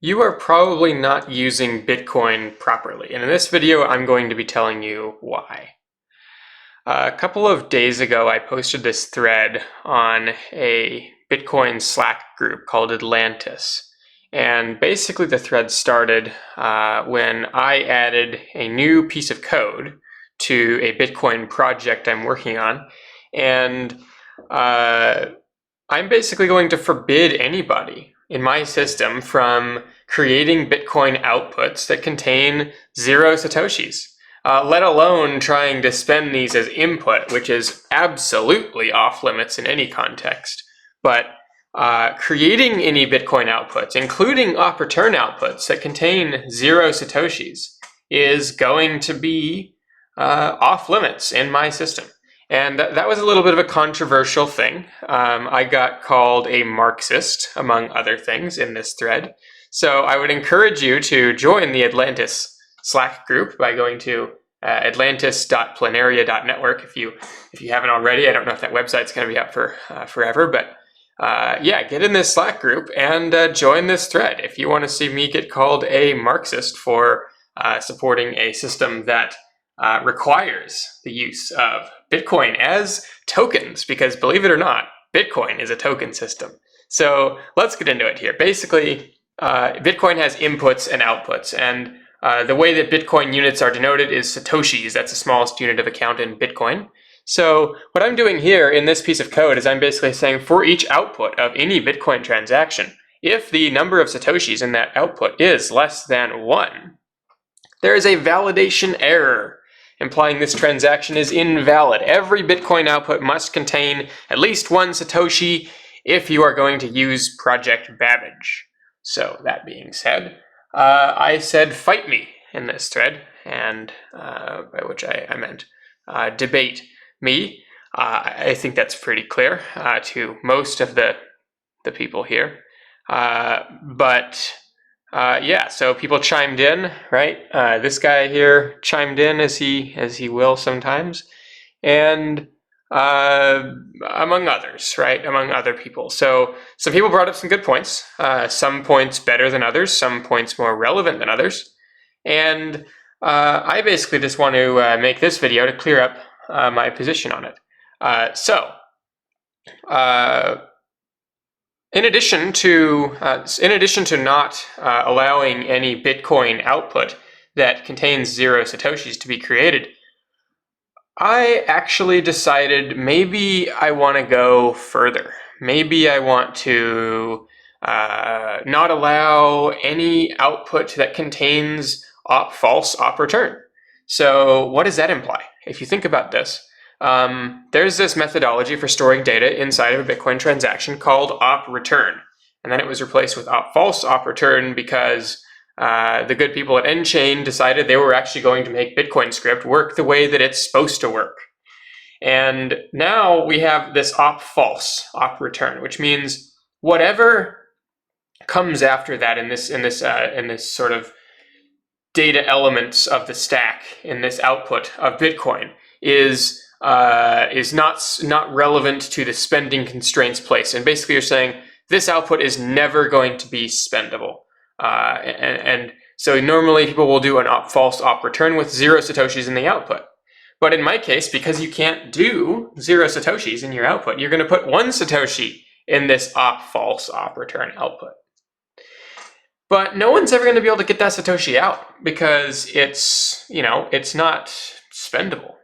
You are probably not using Bitcoin properly, and in this video I'm going to be telling you why. A couple of days ago I posted this thread on a Bitcoin Slack group called Atlantis, and basically the thread started when I added a new piece of code to a Bitcoin project I'm working on, and I'm basically going to forbid anybody in my system from creating Bitcoin outputs that contain 0 Satoshis, let alone trying to spend these as input, which is absolutely off limits in any context. But creating any Bitcoin outputs, including op return outputs that contain 0 Satoshis, is going to be off limits in my system. And that was a little bit of a controversial thing. I got called a Marxist, among other things, in this thread. So I would encourage you to join the Atlantis Slack group by going to atlantis.planaria.network if you haven't already. I don't know if that website's going to be up for forever, but yeah, get in this Slack group and join this thread if you want to see me get called a Marxist for supporting a system that requires the use of Bitcoin as tokens, because believe it or not, Bitcoin is a token system. So let's get into it here. Basically, Bitcoin has inputs and outputs, and the way that Bitcoin units are denoted is Satoshis. That's the smallest unit of account in Bitcoin. So what I'm doing here in this piece of code is I'm basically saying for each output of any Bitcoin transaction, if the number of Satoshis in that output is less than 1, there is a validation error, implying this transaction is invalid. Every Bitcoin output must contain at least 1 Satoshi if you are going to use Project Babbage. So that being said, I said fight me in this thread, and by which I meant debate me. I think that's pretty clear to most of the people here. Yeah, so people chimed in, right? This guy here chimed in as he will sometimes, and among others, right? Among other people. So some people brought up some good points. Some points better than others. Some points more relevant than others. And I basically just want to make this video to clear up my position on it. In addition to not allowing any Bitcoin output that contains 0 Satoshis to be created, I actually decided maybe I want to go further. Maybe I want to not allow any output that contains false op return. So what does that imply? If you think about this, there's this methodology for storing data inside of a Bitcoin transaction called op return. And then it was replaced with false op return because the good people at nChain decided they were actually going to make Bitcoin script work the way that it's supposed to work. And now we have this false op return, which means whatever comes after that in this sort of data elements of the stack in this output of Bitcoin is not relevant to the spending constraints placed. And basically you're saying this output is never going to be spendable. And so normally people will do an false op return with 0 Satoshis in the output. But in my case, because you can't do 0 Satoshis in your output, you're going to put 1 Satoshi in this false op return output. But no one's ever going to be able to get that Satoshi out because it's not spendable.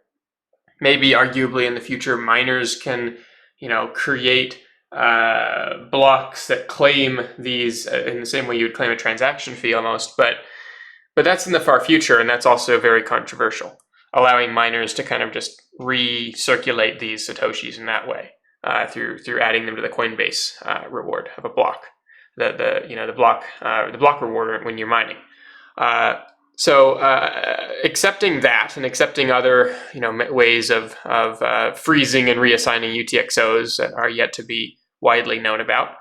Maybe arguably in the future, miners can, create blocks that claim these in the same way you would claim a transaction fee almost, but that's in the far future, and that's also very controversial, allowing miners to kind of just recirculate these Satoshis in that way through adding them to the Coinbase reward of a block, the block reward when you're mining. So accepting that and accepting other ways of freezing and reassigning UTXOs that are yet to be widely known about,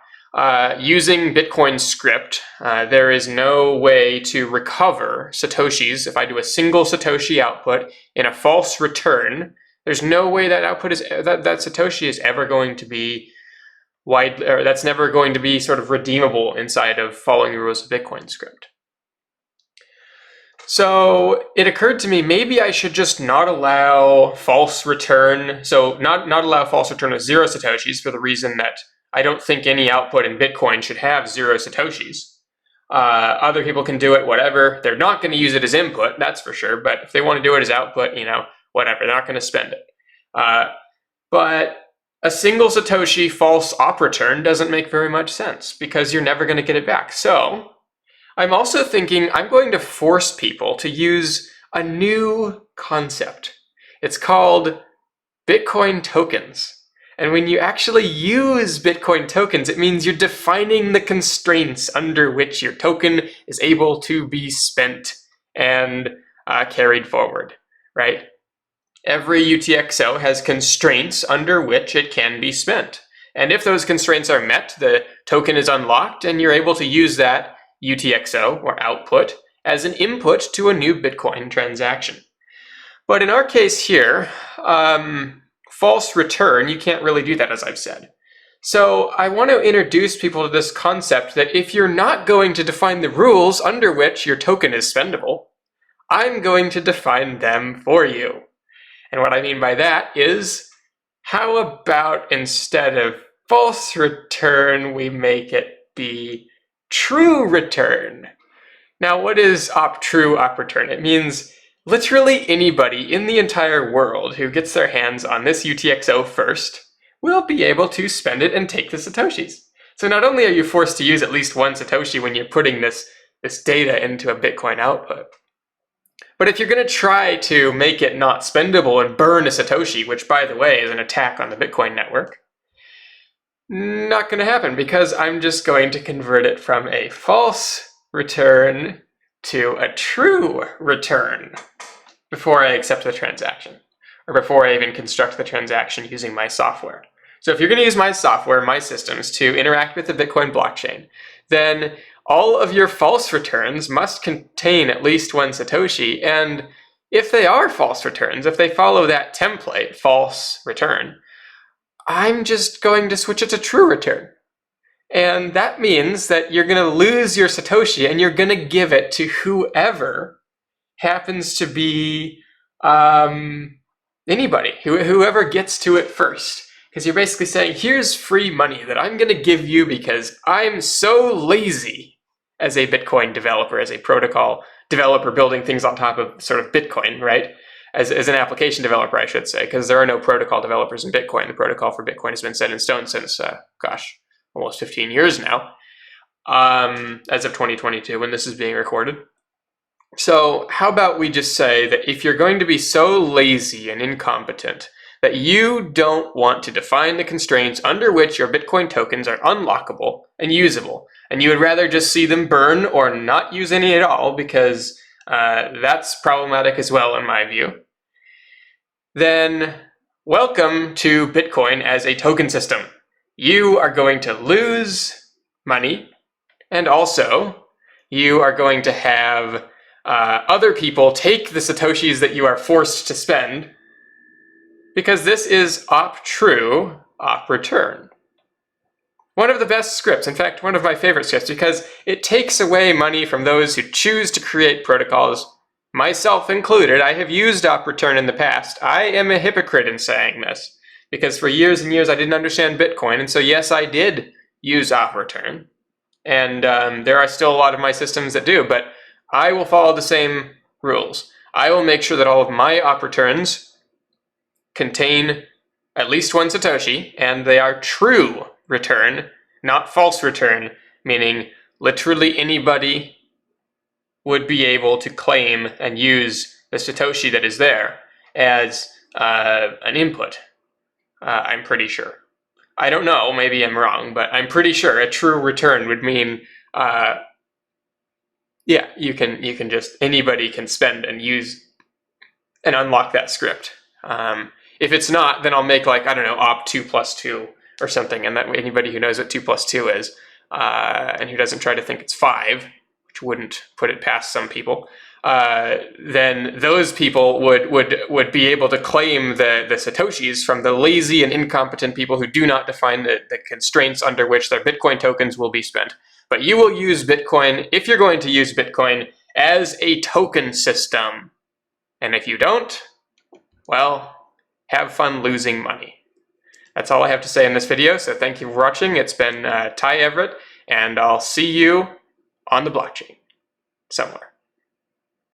using Bitcoin script, there is no way to recover Satoshis. If I do a single Satoshi output in a false return, there's no way that output that Satoshi is ever going to be that's never going to be sort of redeemable inside of following the rules of Bitcoin script. So it occurred to me, maybe I should just not allow false return. So not allow false return of 0 Satoshis, for the reason that I don't think any output in Bitcoin should have 0 Satoshis. Other people can do it, whatever. They're not going to use it as input, that's for sure. But if they want to do it as output, whatever. They're not going to spend it. But a single Satoshi false op return doesn't make very much sense, because you're never going to get it back. So I'm also thinking I'm going to force people to use a new concept. It's called Bitcoin tokens. And when you actually use Bitcoin tokens, it means you're defining the constraints under which your token is able to be spent and carried forward, right? Every UTXO has constraints under which it can be spent. And if those constraints are met, the token is unlocked and you're able to use that UTXO, or output, as an input to a new Bitcoin transaction. But in our case here, false return, you can't really do that, as I've said. So I want to introduce people to this concept that if you're not going to define the rules under which your token is spendable, I'm going to define them for you. And what I mean by that is, how about instead of false return, we make it be true return? Now, what is true op return? It means literally anybody in the entire world who gets their hands on this UTXO first will be able to spend it and take the Satoshis. So not only are you forced to use at least one Satoshi when you're putting this data into a Bitcoin output, but if you're going to try to make it not spendable and burn a Satoshi, which by the way is an attack on the Bitcoin network, not going to happen, because I'm just going to convert it from a false return to a true return before I accept the transaction, or before I even construct the transaction using my software. So if you're going to use my software, my systems, to interact with the Bitcoin blockchain, then all of your false returns must contain at least one Satoshi. And if they are false returns, if they follow that template, false return, I'm just going to switch it to true return. And that means that you're going to lose your Satoshi and you're going to give it to whoever happens to be anybody, whoever gets to it first. Because you're basically saying, here's free money that I'm going to give you because I'm so lazy as a Bitcoin developer, as a protocol developer building things on top of sort of Bitcoin, right? As an application developer, I should say, because there are no protocol developers in Bitcoin. The protocol for Bitcoin has been set in stone since, almost 15 years now, as of 2022, when this is being recorded. So how about we just say that if you're going to be so lazy and incompetent that you don't want to define the constraints under which your Bitcoin tokens are unlockable and usable, and you would rather just see them burn or not use any at all, because that's problematic as well in my view, then welcome to Bitcoin as a token system. You are going to lose money, and also you are going to have other people take the Satoshis that you are forced to spend, because this is op-true, op-return. One of the best scripts, in fact, one of my favorite scripts, because it takes away money from those who choose to create protocols, myself included. I have used op-return in the past. I am a hypocrite in saying this, because for years and years I didn't understand Bitcoin, and so yes, I did use op-return, and there are still a lot of my systems that do, but I will follow the same rules. I will make sure that all of my op-returns contain at least one Satoshi, and they are true return, not false return, meaning literally anybody would be able to claim and use the Satoshi that is there as an input. I'm pretty sure. I don't know, maybe I'm wrong, but I'm pretty sure a true return would mean you can just, anybody can spend and use and unlock that script. If it's not, then I'll make op2 plus 2 or something, and that way anybody who knows what 2 plus 2 is, and who doesn't try to think it's 5, which wouldn't put it past some people, then those people would be able to claim the Satoshis from the lazy and incompetent people who do not define the constraints under which their Bitcoin tokens will be spent. But you will use Bitcoin, if you're going to use Bitcoin, as a token system. And if you don't, well, have fun losing money. That's all I have to say in this video, so thank you for watching. It's been Ty Everett, and I'll see you on the blockchain somewhere.